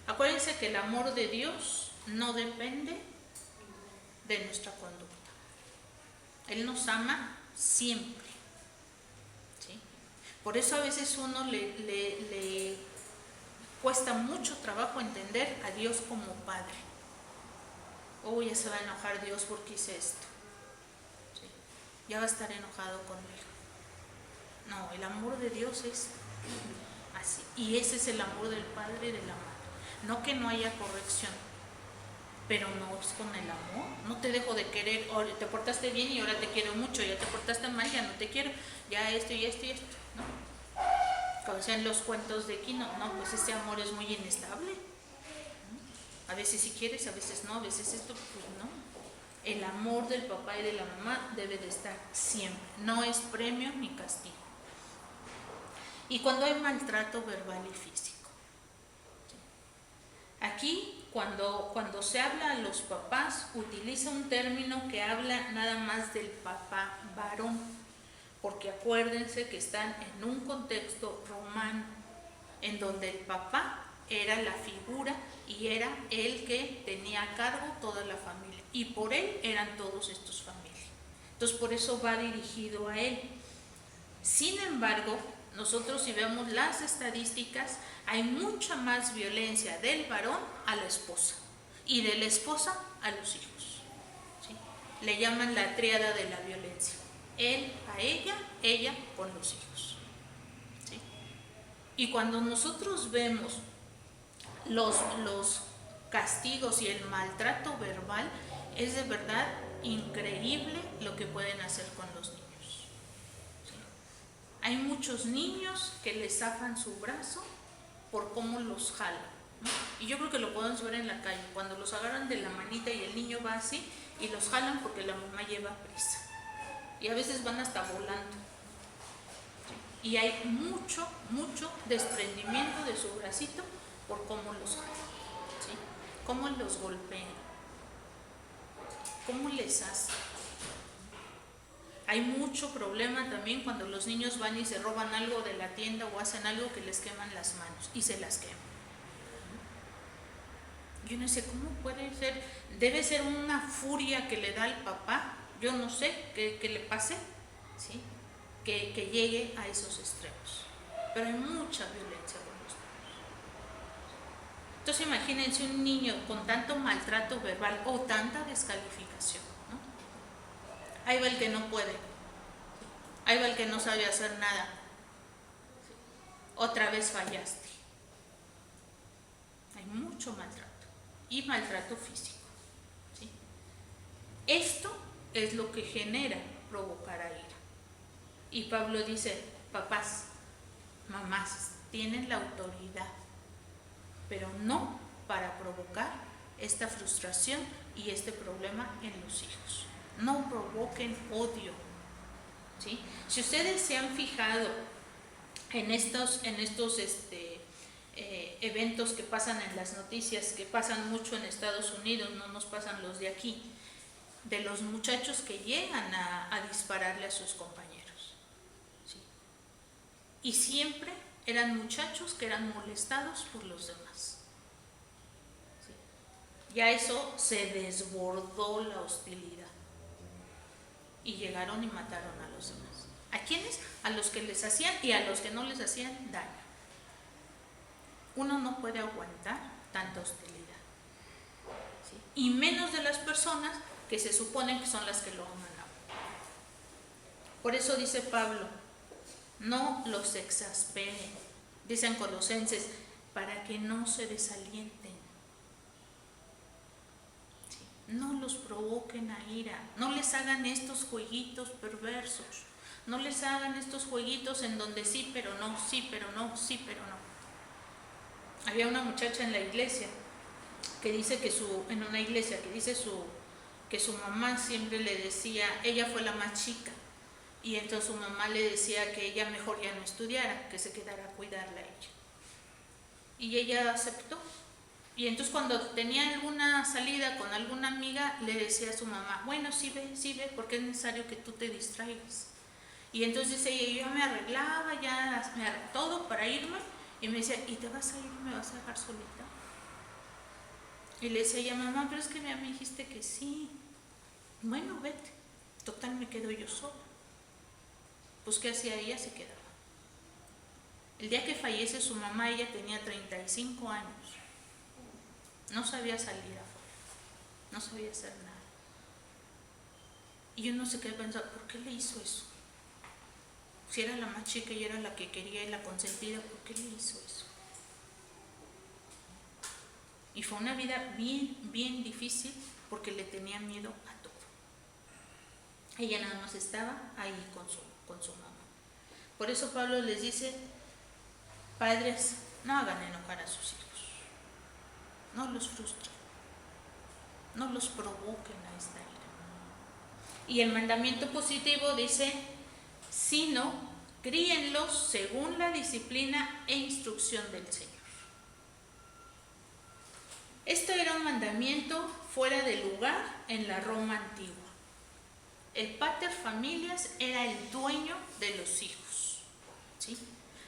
Acuérdense que el amor de Dios no depende de nuestra conducta. Él nos ama siempre. ¿Sí? Por eso a veces uno le cuesta mucho trabajo entender a Dios como Padre. Oh, ya se va a enojar Dios porque hice esto. ¿Sí? Ya va a estar enojado conmigo. No, el amor de Dios es así. Y ese es el amor del Padre y de la Madre. No que no haya corrección, pero no es con el amor. No te dejo de querer, o te portaste bien y ahora te quiero mucho, ya te portaste mal, ya no te quiero, ya esto y esto y esto, ¿no? Como decían los cuentos de Quino, no, pues este amor es muy inestable, ¿no? A veces sí quieres, a veces no, a veces esto, pues no. El amor del papá y de la mamá debe de estar siempre, no es premio ni castigo. Y cuando hay maltrato verbal y físico. Aquí, cuando se habla a los papás, utiliza un término que habla nada más del papá varón, porque acuérdense que están en un contexto romano, en donde el papá era la figura y era el que tenía a cargo toda la familia, y por él eran todos estos familias. Entonces, por eso va dirigido a él. Sin embargo, nosotros si vemos las estadísticas, hay mucha más violencia del varón a la esposa y de la esposa a los hijos. ¿Sí? Le llaman la tríada de la violencia. Él a ella con los hijos. ¿Sí? Y cuando nosotros vemos los castigos y el maltrato verbal, es de verdad increíble lo que pueden hacer con los niños. Hay muchos niños que les zafan su brazo por cómo los jalan, ¿no? Y yo creo que lo podemos ver en la calle, cuando los agarran de la manita y el niño va así y los jalan porque la mamá lleva prisa. Y a veces van hasta volando. Y hay mucho desprendimiento de su bracito por cómo los jalan, ¿sí? Cómo los golpean, cómo les hacen. Hay mucho problema también cuando los niños van y se roban algo de la tienda o hacen algo que les queman las manos y se las queman. Yo no sé cómo puede ser, debe ser una furia que le da al papá, yo no sé qué le pase, ¿sí? Que llegue a esos extremos. Pero hay mucha violencia con los niños. Entonces imagínense un niño con tanto maltrato verbal o tanta descalificación, ¿no? Ahí va el que no puede, ahí va el que no sabe hacer nada, otra vez fallaste. Hay mucho maltrato y maltrato físico, ¿sí? Esto es lo que genera provocar a ira. Y Pablo dice, papás, mamás, tienen la autoridad, pero no para provocar esta frustración y este problema en los hijos. No provoquen odio, ¿sí? Si ustedes se han fijado en estos eventos que pasan en las noticias, que pasan mucho en Estados Unidos, no nos pasan los de aquí, de los muchachos que llegan a dispararle a sus compañeros, ¿sí? Y siempre eran muchachos que eran molestados por los demás, ¿sí? Ya eso se desbordó la hostilidad y llegaron y mataron a los demás. ¿A quiénes? A los que les hacían y a los que no les hacían daño. Uno no puede aguantar tanta hostilidad, ¿sí? Y menos de las personas que se suponen que son las que lo aman a uno. Por eso dice Pablo, no los exasperen, dicen Colosenses, para que no se desalienten, ¿sí? No los provoquen a ira, no les hagan estos jueguitos perversos, no les hagan estos jueguitos en donde sí pero no, sí pero no, sí pero no. Había una muchacha en la iglesia que dice que su mamá siempre le decía, ella fue la más chica, y entonces su mamá le decía que ella mejor ya no estudiara, que se quedara a cuidarla a ella. Y ella aceptó. Y entonces cuando tenía alguna salida con alguna amiga, le decía a su mamá, bueno, sí ve, porque es necesario que tú te distraigas. Y entonces ella, yo me arreglaba, todo para irme, y me decía, ¿y te vas a ir? ¿Me vas a dejar solita? Y le decía ella, mamá, pero es que ya me dijiste que sí. Bueno, vete, total me quedo yo sola. Pues ¿qué hacía ella? Se quedaba. El día que fallece su mamá, ella tenía 35 años. No sabía salir afuera, no sabía hacer nada. Y yo no sé qué pensar, ¿por qué le hizo eso? Si era la más chica y era la que quería y la consentida, ¿por qué le hizo eso? Y fue una vida bien difícil porque le tenía miedo a todo. Ella nada más estaba ahí con su mamá. Por eso Pablo les dice, padres, no hagan enojar a sus hijos, no los frustren, no los provoquen a esta ira. Y el mandamiento positivo dice, sino críenlos según la disciplina e instrucción del Señor. Esto era un mandamiento fuera de lugar en la Roma antigua. El pater familias era el dueño de los hijos, ¿sí?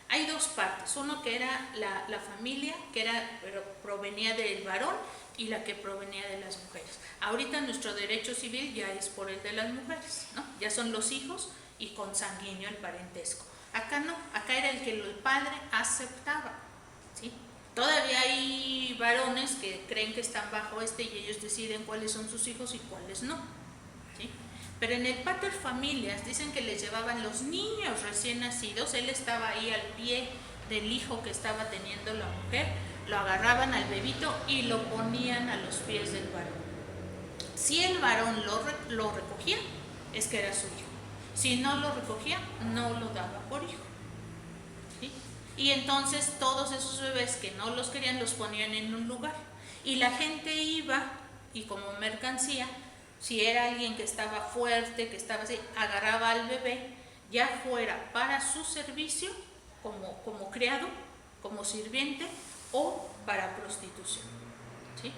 Hay dos partes, uno que era la familia, pero provenía del varón, y la que provenía de las mujeres. Ahorita nuestro derecho civil ya es por el de las mujeres, ¿no? Ya son los hijos y consanguíneo el parentesco. Acá no, acá era el que el padre aceptaba, ¿sí? Todavía hay varones que creen que están bajo y ellos deciden cuáles son sus hijos y cuáles no, ¿sí? Pero en el pater familias dicen que les llevaban los niños recién nacidos, él estaba ahí al pie del hijo que estaba teniendo la mujer, lo agarraban al bebito y lo ponían a los pies del varón. Si el varón lo recogía, es que era su hijo. Si no lo recogía, no lo daba por hijo, ¿sí? Y entonces todos esos bebés que no los querían los ponían en un lugar. Y la gente iba y como mercancía, si era alguien que estaba fuerte, que estaba así, agarraba al bebé, ya fuera para su servicio como criado, como sirviente o para prostitución, ¿sí?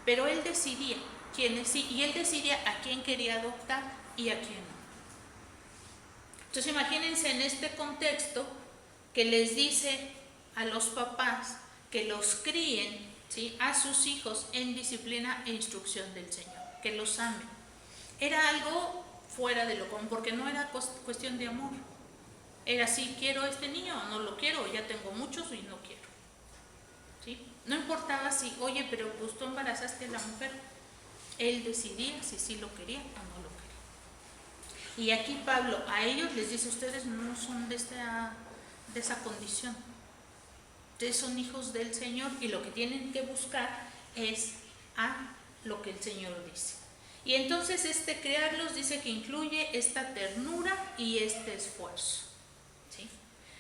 Pero él decidía quiénes sí, y él decidía a quién quería adoptar y a quién no. Entonces imagínense en este contexto que les dice a los papás que los críen, ¿sí?, a sus hijos en disciplina e instrucción del Señor, que los amen. Era algo fuera de lo común, porque no era cuestión de amor. Era si quiero a este niño o no lo quiero, o ya tengo muchos y no quiero, ¿sí? No importaba si, oye, pero pues tú embarazaste a la mujer. Él decidía si sí lo quería o no lo quería. Y aquí Pablo a ellos les dice, ustedes no son de esa condición. Ustedes son hijos del Señor y lo que tienen que buscar es a lo que el Señor dice. Y entonces criarlos dice que incluye esta ternura y este esfuerzo, ¿sí?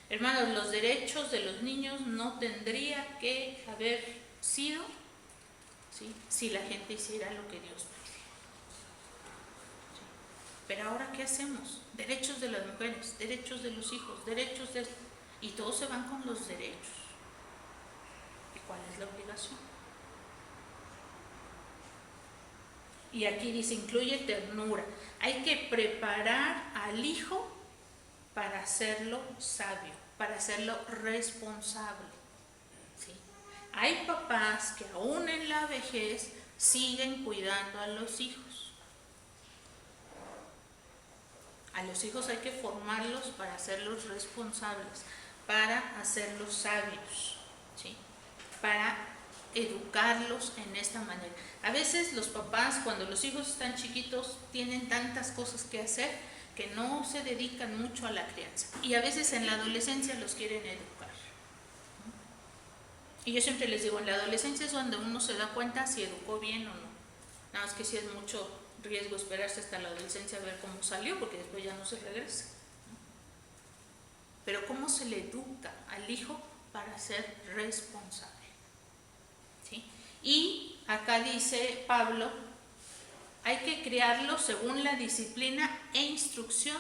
Hermanos, los derechos de los niños no tendría que haber sido, ¿sí?, si la gente hiciera lo que Dios pide. ¿Sí? Pero ahora, ¿qué hacemos? Derechos de las mujeres, derechos de los hijos, derechos de... Y todos se van con los derechos. ¿Y cuál es la obligación? Y aquí dice, incluye ternura. Hay que preparar al hijo para hacerlo sabio, para hacerlo responsable, ¿sí? Hay papás que aún en la vejez siguen cuidando a los hijos. A los hijos hay que formarlos para hacerlos responsables, para hacerlos sabios, ¿sí?, para educarlos en esta manera. A veces los papás, cuando los hijos están chiquitos, tienen tantas cosas que hacer que no se dedican mucho a la crianza. Y a veces en la adolescencia los quieren educar. Y yo siempre les digo, en la adolescencia es donde uno se da cuenta si educó bien o no. Nada más que sí es mucho riesgo esperarse hasta la adolescencia a ver cómo salió, porque después ya no se regresa. Pero ¿cómo se le educa al hijo para ser responsable? ¿Sí? Y acá dice Pablo, hay que criarlo según la disciplina e instrucción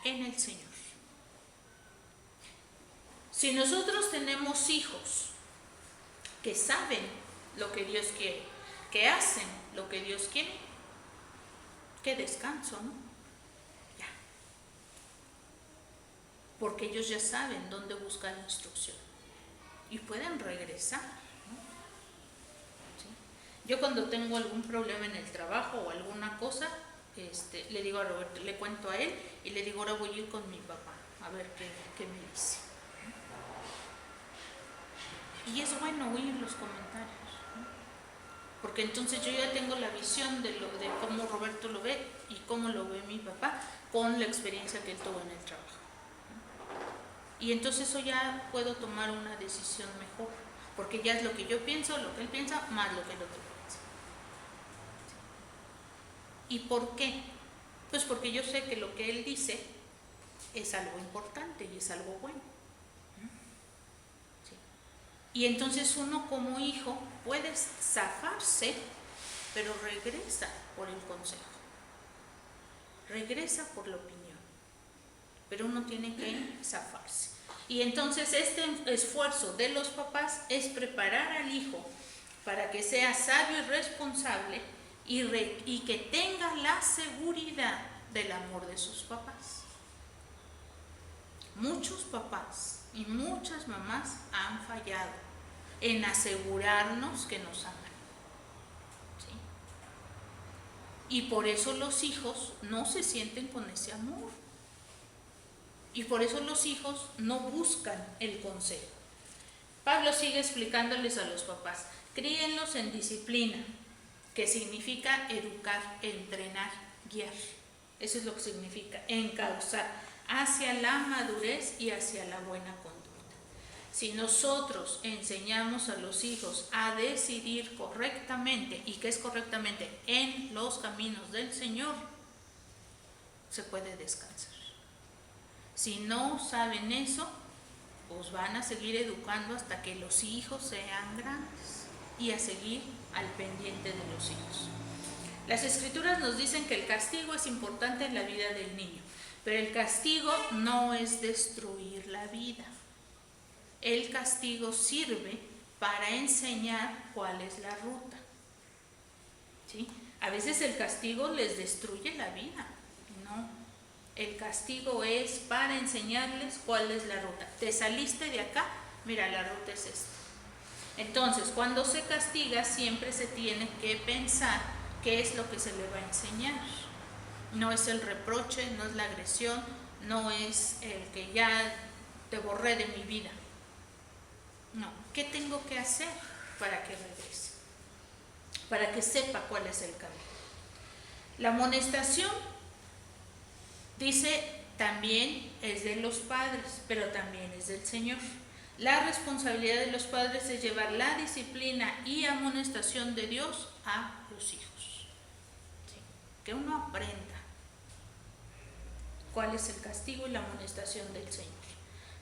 en el Señor. Si nosotros tenemos hijos que saben lo que Dios quiere, que hacen lo que Dios quiere, qué descanso, ¿no? Ya. Porque ellos ya saben dónde buscar instrucción y pueden regresar, ¿no? ¿Sí? Yo cuando tengo algún problema en el trabajo o alguna cosa, le digo a Roberto, le cuento a él y le digo, ahora voy a ir con mi papá a ver qué me dice. Y es bueno oír los comentarios, ¿no? Porque entonces yo ya tengo la visión de cómo Roberto lo ve y cómo lo ve mi papá con la experiencia que él tuvo en el trabajo, ¿no? Y entonces eso ya puedo tomar una decisión mejor, porque ya es lo que yo pienso, lo que él piensa, más lo que el otro piensa. ¿Y por qué? Pues porque yo sé que lo que él dice es algo importante y es algo bueno. Y entonces uno como hijo puede zafarse, pero regresa por el consejo, regresa por la opinión, pero uno tiene que zafarse. Y entonces este esfuerzo de los papás es preparar al hijo para que sea sabio y responsable y que tenga la seguridad del amor de sus papás. Muchos papás y muchas mamás han fallado en asegurarnos que nos aman, ¿sí? Y por eso los hijos no se sienten con ese amor. Y por eso los hijos no buscan el consejo. Pablo sigue explicándoles a los papás, críenlos en disciplina, que significa educar, entrenar, guiar. Eso es lo que significa, encauzar hacia la madurez y hacia la buena conducta. Si nosotros enseñamos a los hijos a decidir correctamente, ¿y qué es correctamente? En los caminos del Señor, se puede descansar. Si no saben eso, pues van a seguir educando hasta que los hijos sean grandes y a seguir al pendiente de los hijos. Las Escrituras nos dicen que el castigo es importante en la vida del niño, Pero el castigo no es destruir la vida. El castigo sirve para enseñar cuál es la ruta. ¿Sí? A veces el castigo les destruye la vida. No. El castigo es para enseñarles cuál es la ruta. Te saliste de acá, mira, la ruta es esta. Entonces, cuando se castiga, siempre se tiene que pensar qué es lo que se le va a enseñar. No es el reproche, no es la agresión, no es el que ya te borré de mi vida. No, ¿qué tengo que hacer para que regrese? Para que sepa cuál es el camino. La amonestación, dice, también es de los padres, pero también es del Señor. La responsabilidad de los padres es llevar la disciplina y amonestación de Dios a los hijos. ¿Sí? Que uno aprenda cuál es el castigo y la amonestación del Señor.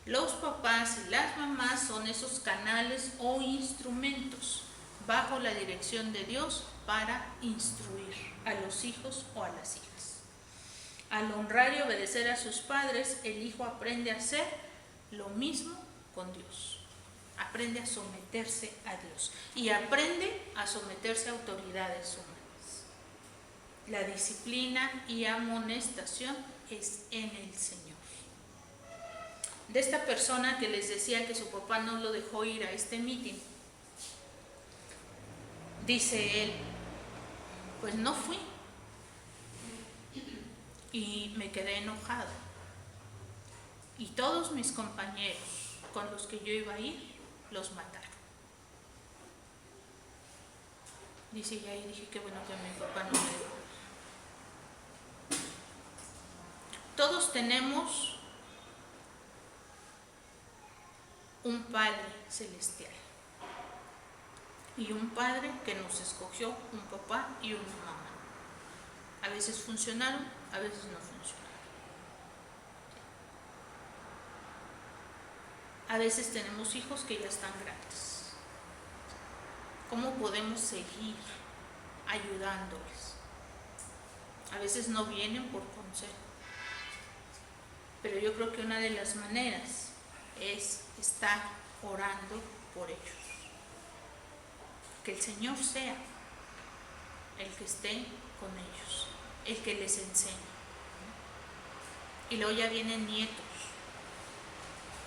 Los papás y las mamás son esos canales o instrumentos bajo la dirección de Dios para instruir a los hijos o a las hijas. Al honrar y obedecer a sus padres, el hijo aprende a hacer lo mismo con Dios. Aprende a someterse a Dios y aprende a someterse a autoridades humanas. La disciplina y amonestación es en el Señor. De esta persona que les decía que su papá no lo dejó ir a este mitin, dice él, pues no fui y me quedé enojado. Y todos mis compañeros con los que yo iba a ir, los mataron. Dice, y ahí dije que bueno que mi papá no me dejó. Todos tenemos un Padre celestial y un Padre que nos escogió, un papá y una mamá. A veces funcionaron, a veces no funcionaron. A veces tenemos hijos que ya están grandes. ¿Cómo podemos seguir ayudándoles? A veces no vienen por consejo, pero yo creo que una de las maneras es estar orando por ellos. Que el Señor sea el que esté con ellos, el que les enseñe. Y luego ya vienen nietos,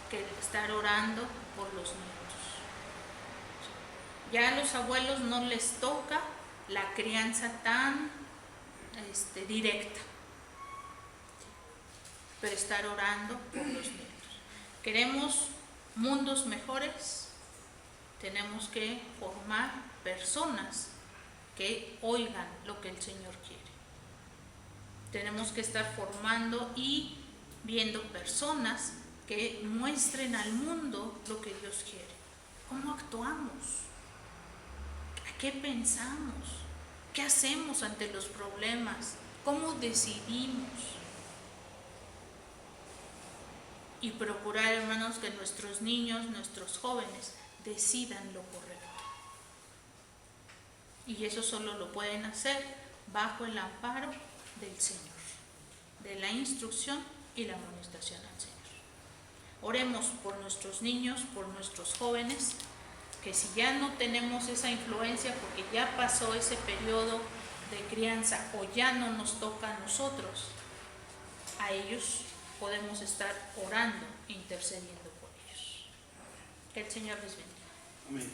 que estar orando por los nietos. Ya a los abuelos no les toca la crianza tan directa, pero estar orando por los nietos. Queremos mundos mejores, tenemos que formar personas que oigan lo que el Señor quiere. Tenemos que estar formando y viendo personas que muestren al mundo lo que Dios quiere. ¿Cómo actuamos? ¿A qué pensamos? ¿Qué hacemos ante los problemas? ¿Cómo decidimos? Y procurar, hermanos, que nuestros niños, nuestros jóvenes decidan lo correcto. Y eso solo lo pueden hacer bajo el amparo del Señor, de la instrucción y la amonestación al Señor. Oremos por nuestros niños, por nuestros jóvenes, que si ya no tenemos esa influencia porque ya pasó ese periodo de crianza o ya no nos toca a nosotros, a ellos podemos estar orando, intercediendo por ellos. Que el Señor les bendiga. Amén.